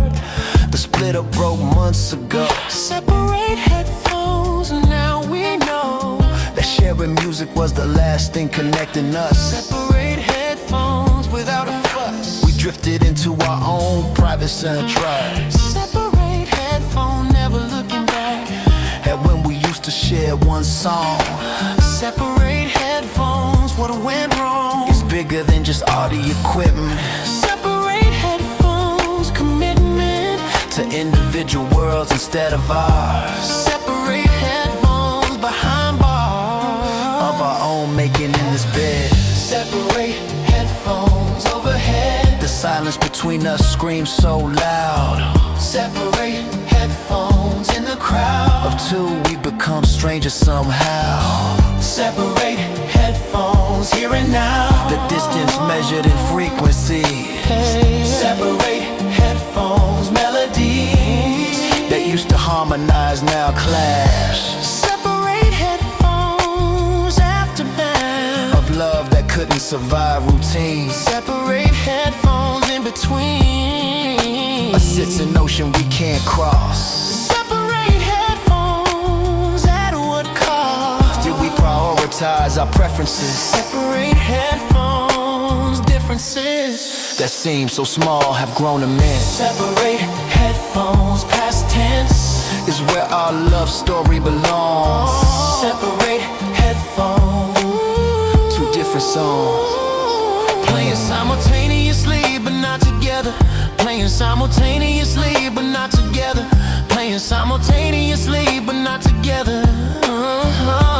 The split up broke months ago. Separate headphones, now we know. That sharing music was the last thing connecting us. Separate headphones without a fuss. We drifted into our own private soundtracks. Separate headphone, never looking back. And when we used to share one song, Separate headphones, what went wrong? it's bigger than just audio equipment. Separate headphones, commitment To individual worlds instead of ours. Separate headphones behind bars Of our own making in this bed. Separate headphones overhead. The silence between us screams so loud. Separate headphones in the crowd. Of two, we become strangers somehow. Separate headphones here and now. The distance measured in frequency. Separate headphones, melodies That used to harmonize now clash. Separate headphones, aftermath Of love that couldn't survive routine. Separate headphones in between. A sits an ocean we can't cross. Separate headphones, at what cost? Did we prioritize our preferences? Separate headphones, differences That seem so small have grown immense. Separate headphones, past tense Is where our love story belongs. Separate headphones, Two different songs. playing simultaneously but not together. Playing simultaneously but not together. Playing simultaneously but not together.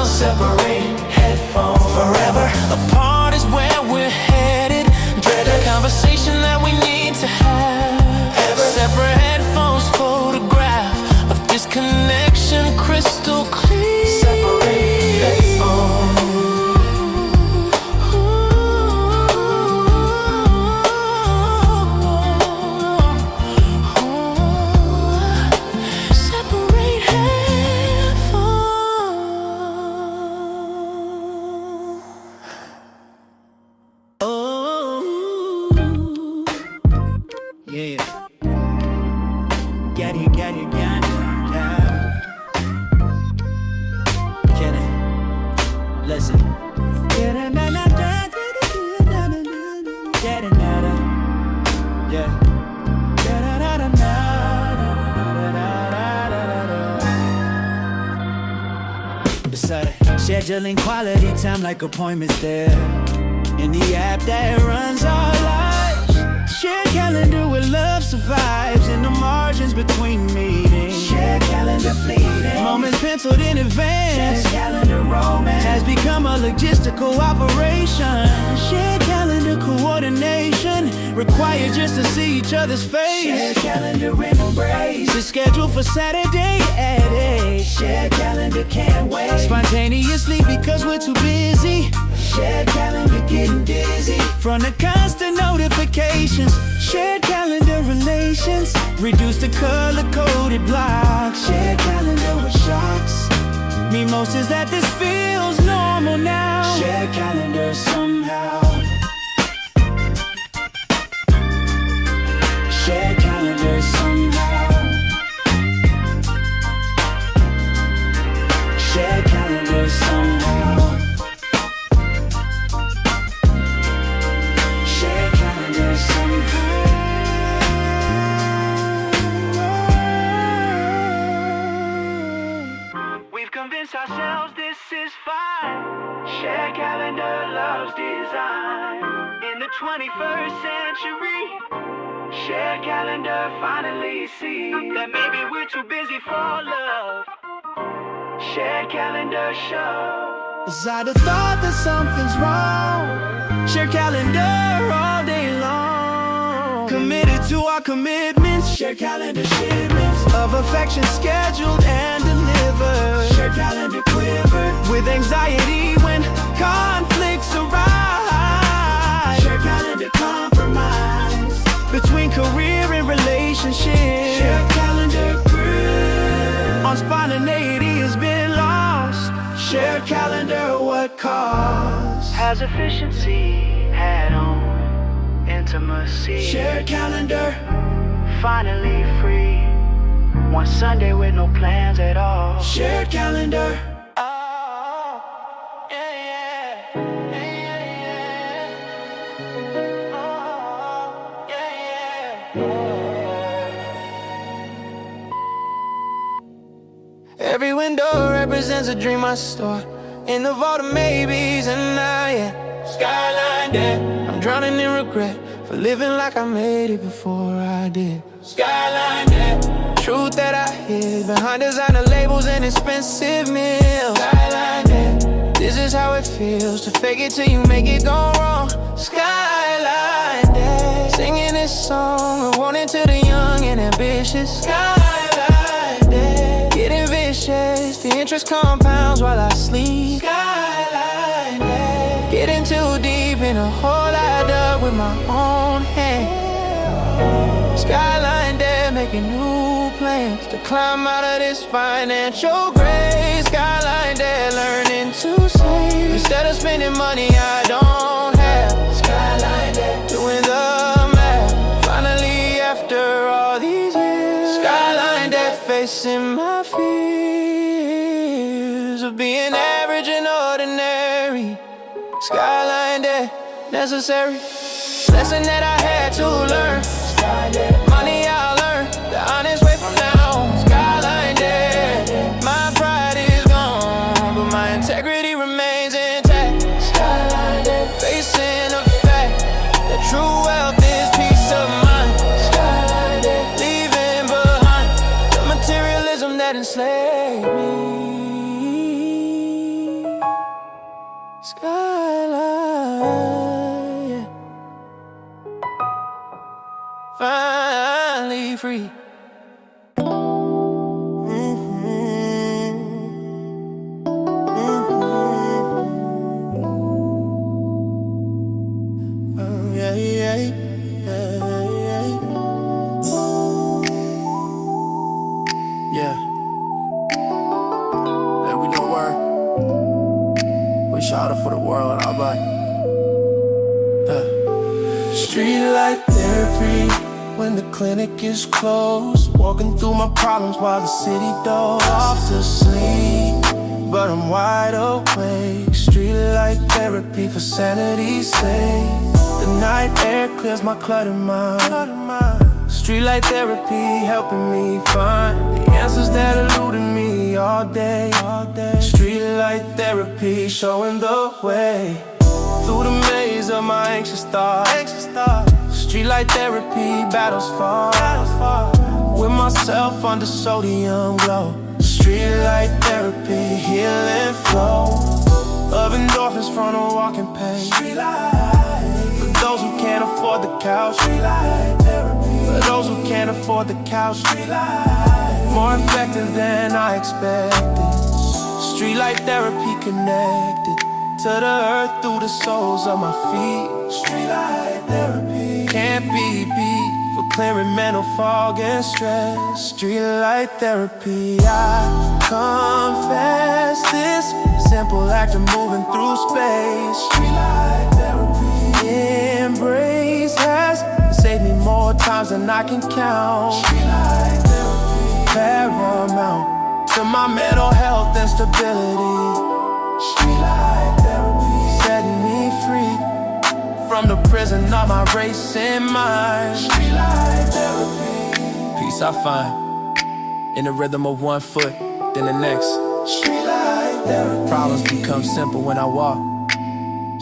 Separate headphones forever. Apart is where we're headed. Dread the conversation that we need to have. Separate headphones, photograph of disconnection, crystal clear. Separate headphones. Separate headphones. Oh, yeah. Got it. Scheduling quality time like appointments there. In the app that runs our lives. Shared calendar where love survives in the margins between meetings. Shared calendar fleeting. Moments penciled in advance. Shared calendar romance has become a logistical operation. Shared calendar coordination required just to see each other's face. Shared calendar embrace. The schedule for Saturday at 8. Shared calendar can't wait. Spontaneously because we're too busy. Shared calendar getting dizzy from the constant notifications. Shared calendar relations reduce to color-coded blocks. Shared calendar with shocks me most is that this feels normal now. Shared calendar somehow. Shared calendar somehow. Shared calendar somehow. Shared calendar somehow. We've convinced ourselves this is fine. Shared calendar loves design. In the 21st century, shared calendar finally see that maybe we're too busy for love. Shared calendar show. Beside the thought that something's wrong. Shared calendar all day long. Committed to our commitments. Shared calendar shipments of affection scheduled and delivered. Shared calendar quivered with anxiety when conflicts arise. Shared calendar compromise between career and relationship. Shared calendar grew on spontaneity has been lost. Shared calendar, what cost? Has efficiency had on intimacy? Shared calendar, finally free. One Sunday with no plans at all. Shared calendar. Oh, yeah, yeah, yeah, yeah. Oh, yeah, yeah. Every window represents a dream I store in the vault of maybes, and Skyline Debt. I'm drowning in regret for living like I made it before I did. Skyline Debt. Truth that I hid behind designer labels and expensive meals. Skyline Debt. This is how it feels to fake it till you make it go wrong. Skyline Debt. Singing this song, I want it to the young and ambitious. Skyline Debt. Getting vicious, the interest compounds while I sleep. Skyline Debt. Getting too deep in a hole I dug with my own hand. Skyline Debt, making new plans to climb out of this financial grave. Skyline Debt, learning to save instead of spending money I don't have. Skyline Debt, doing the math finally after all these years. Skyline Debt, facing my fears of being average and ordinary. Skyline Debt, necessary lesson that I had to learn. Money I'll learn the honest way from now. Skyline Debt. My pride is gone, but my integrity remains intact. Skyline Debt. Facing the fact that true wealth is peace of mind. Skyline Debt. Leaving behind the materialism that enslaved me. Skyline, yeah. Finally free. Yeah, yeah, yeah. Let we know where we shot it for the world, I'll buy. Streetlight Therapy. When the clinic is closed, walking through my problems while the city dozes off to sleep, but I'm wide awake. Streetlight Therapy for sanity's sake. The night air clears my cluttered mind. Streetlight Therapy helping me find the answers that eluded me all day. Streetlight Therapy. showing the way through the maze of my anxious thoughts. Streetlight therapy, battles far. With myself under sodium glow. Streetlight therapy, healing flow of endorphins from a walking pain. For those who can't afford the couch. For those who can't afford the couch. More effective than I expected. Streetlight therapy connected to the earth through the soles of my feet. Streetlight therapy can't be beat for clearing mental fog and stress. Streetlight therapy, I confess this simple act of moving through space. Streetlight therapy, embrace has saved me more times than I can count. Streetlight therapy, paramount to my mental health and stability. Streetlight therapy, setting me free from the prison of my racing mind. Streetlight therapy, peace I find in the rhythm of one foot, then the next. Streetlight therapy, problems become simple when I walk.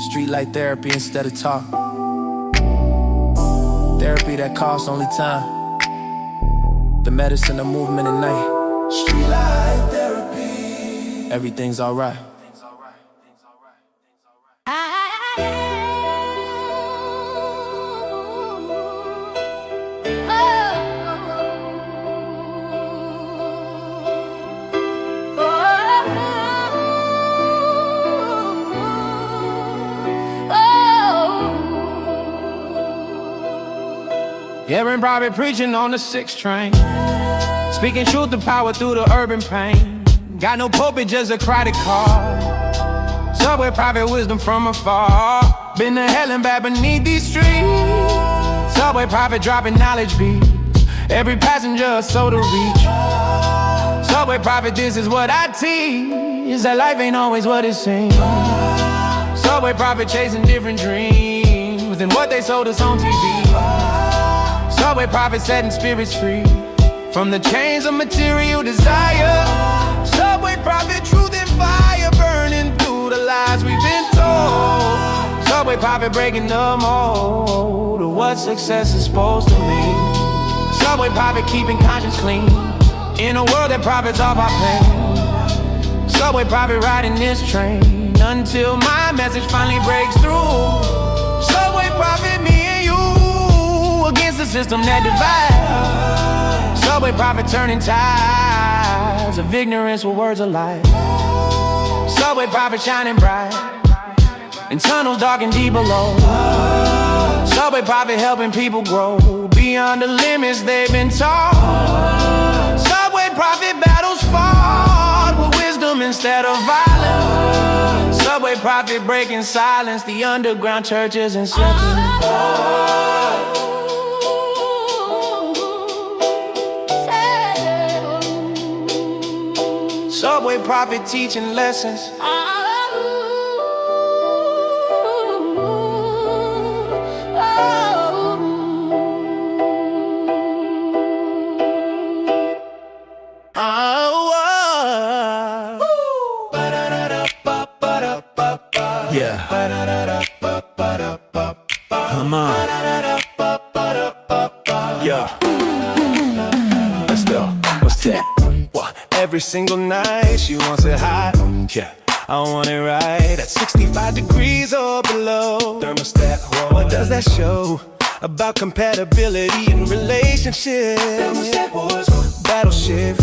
Streetlight therapy instead of talk. Therapy that costs only time. The medicine of movement at night. Streetlight therapy, everything's alright. Hearing private preaching on the 6 train. Speaking truth to power through the urban pain. Got no pulpit, just a crowded car. Subway private wisdom from afar. Been to hell and back beneath these streets. Subway private dropping knowledge beats. Every passenger a soul to reach. Subway private, this is what I teach. Is that life ain't always what it seems. Subway private chasing different dreams than what they sold us on TV. Subway private setting spirits free from the chains of material desire. Subway private truth and fire burning through the lies we've been told. Subway private breaking the mold of what success is supposed to mean. Subway private keeping conscience clean in a world that profits off our pain. Subway private riding this train until my message finally breaks through. Subway private, me and you against the system that divides. Subway private turning tides of ignorance with words of light. Subway private shining bright in tunnels dark and deep below. Subway private helping people grow beyond the limits they've been taught. Subway private battles fought with wisdom instead of violence. Subway private breaking silence, the underground churches and Subway prophet teaching lessons. Yeah. Come on. Yeah. Let's go. What's that? Every single night she wants it hot. Yeah. I want it right at 65 degrees or below. Thermostat Wars. What does that show about compatibility in relationships? Thermostat Wars. Battleship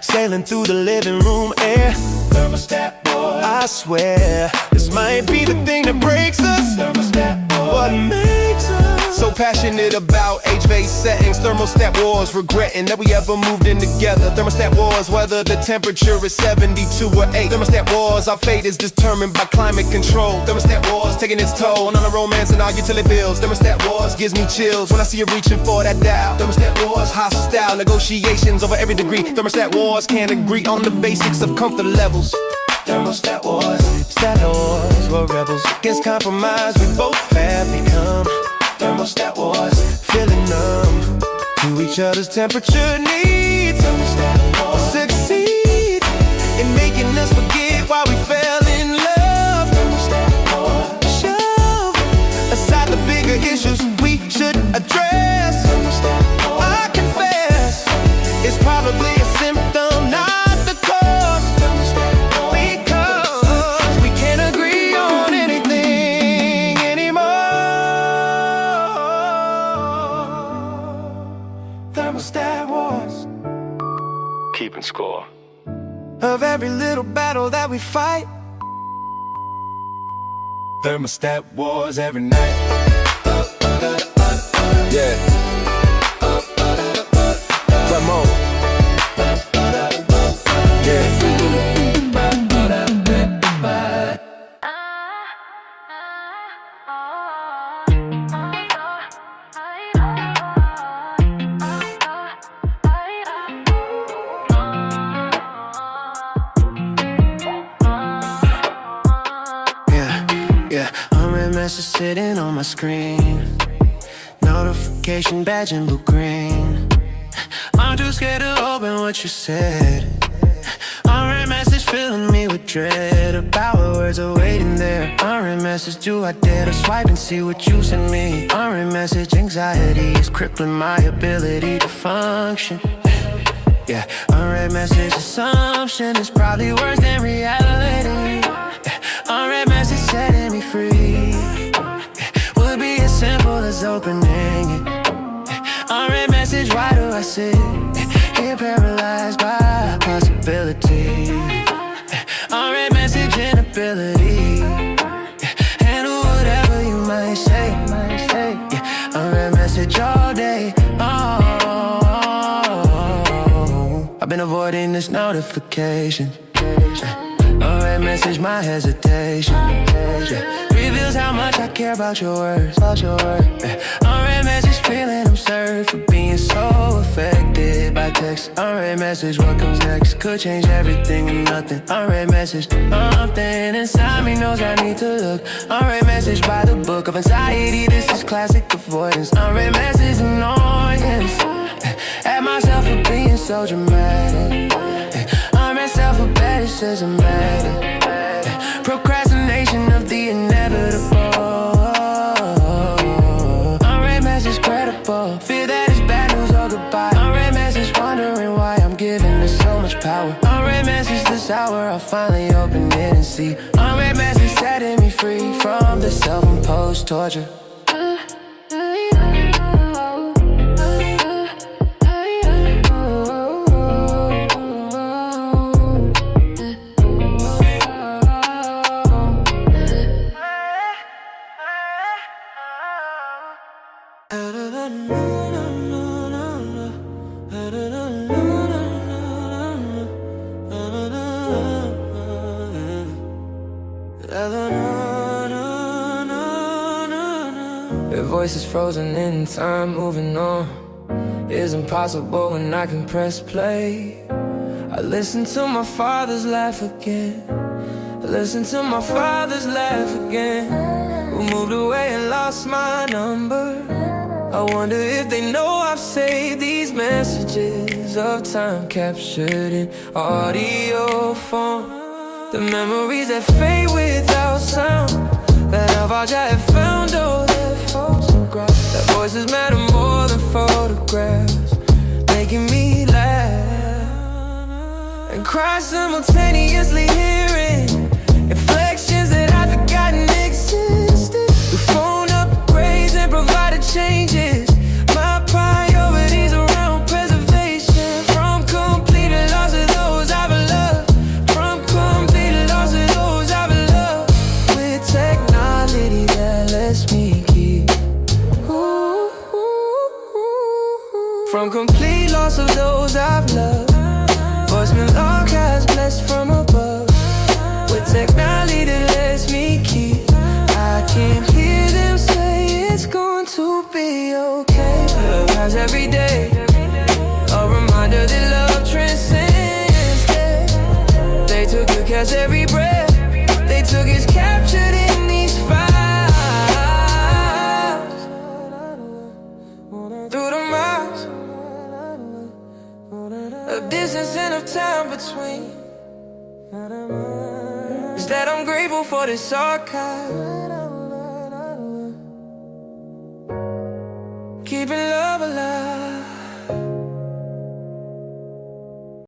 sailing through the living room air. Thermostat Wars. I swear this might be the thing that breaks us. Thermostat Wars. What makes us so passionate about HVAC settings. Thermostat Wars, regretting that we ever moved in together. Thermostat Wars, whether the temperature is 72 or 8. Thermostat Wars, our fate is determined by climate control. Thermostat Wars, taking its toll on our romance and our utility bills. Thermostat Wars gives me chills when I see you reaching for that dial. Thermostat Wars, hostile negotiations over every degree. Thermostat Wars can't agree on the basics of comfort levels. Thermostat Wars, Stat Wars, we're rebels against compromise. We both have become Thermostat Wars, feeling numb to each other's temperature needs. Thermostat Wars succeed in making us forget why we fell in love. keeping score of every little battle that we fight. Thermostat Wars every night. Yeah. Come on. Yeah. Unread message sitting on my screen. Notification badge in blue-green. I'm too scared to open what you said. Unread message filling me with dread about what words are waiting there. Unread message, do I dare to swipe and see what you send me? Unread message, anxiety is crippling my ability to function. Yeah, unread message, assumption is probably worse than reality. Unread message setting me free. Would be as simple as opening it. Unread message, why do I sit here paralyzed by possibility? Unread message, inability. Handle whatever you might say. Yeah, unread message all day. Oh, I've been avoiding this notification. Unread message, my hesitation. Reveals how much I care about your words. Unread message, feeling absurd for being so affected by text. Unread message, what comes next could change everything or nothing. Unread message, something inside me knows I need to look. Unread message, by the book of anxiety, this is classic avoidance. Unread message, annoyance at myself for being so dramatic. Unread self-abet, it says I'm mad. Procrastination of the inevitable. Unread message credible. Fear that it's bad news or goodbye. Unread message wondering why I'm giving this so much power. Unread message this hour, I'll finally open it and see. Unread message setting me free from the self-imposed torture. Your voice is frozen in time, moving on is impossible when I can press play. I listen to my father's laugh again. I listen to my father's laugh again. Who moved away and lost my number. I wonder if they know I've saved these messages of time captured in audio form. The memories that fade without sound, that I've had found, oh, that photograph. That voices matter more than photographs, making me laugh and cry simultaneously, hearing inflections that I've forgotten existed. The phone upgrades and provided changes my priorities around preservation from complete loss of those I've loved. From complete loss of those I've loved. With technology that lets me keep. From complete loss of those I've loved. Voicemail archives blessed from above. With technology that lets me keep. I can hear them say it's going to be okay. Love has every day a reminder that love transcends death. They took your catch every breath. They took it's captured in these files. Through the miles of distance and of time between, is that I'm grateful for this archive. Keeping love alive.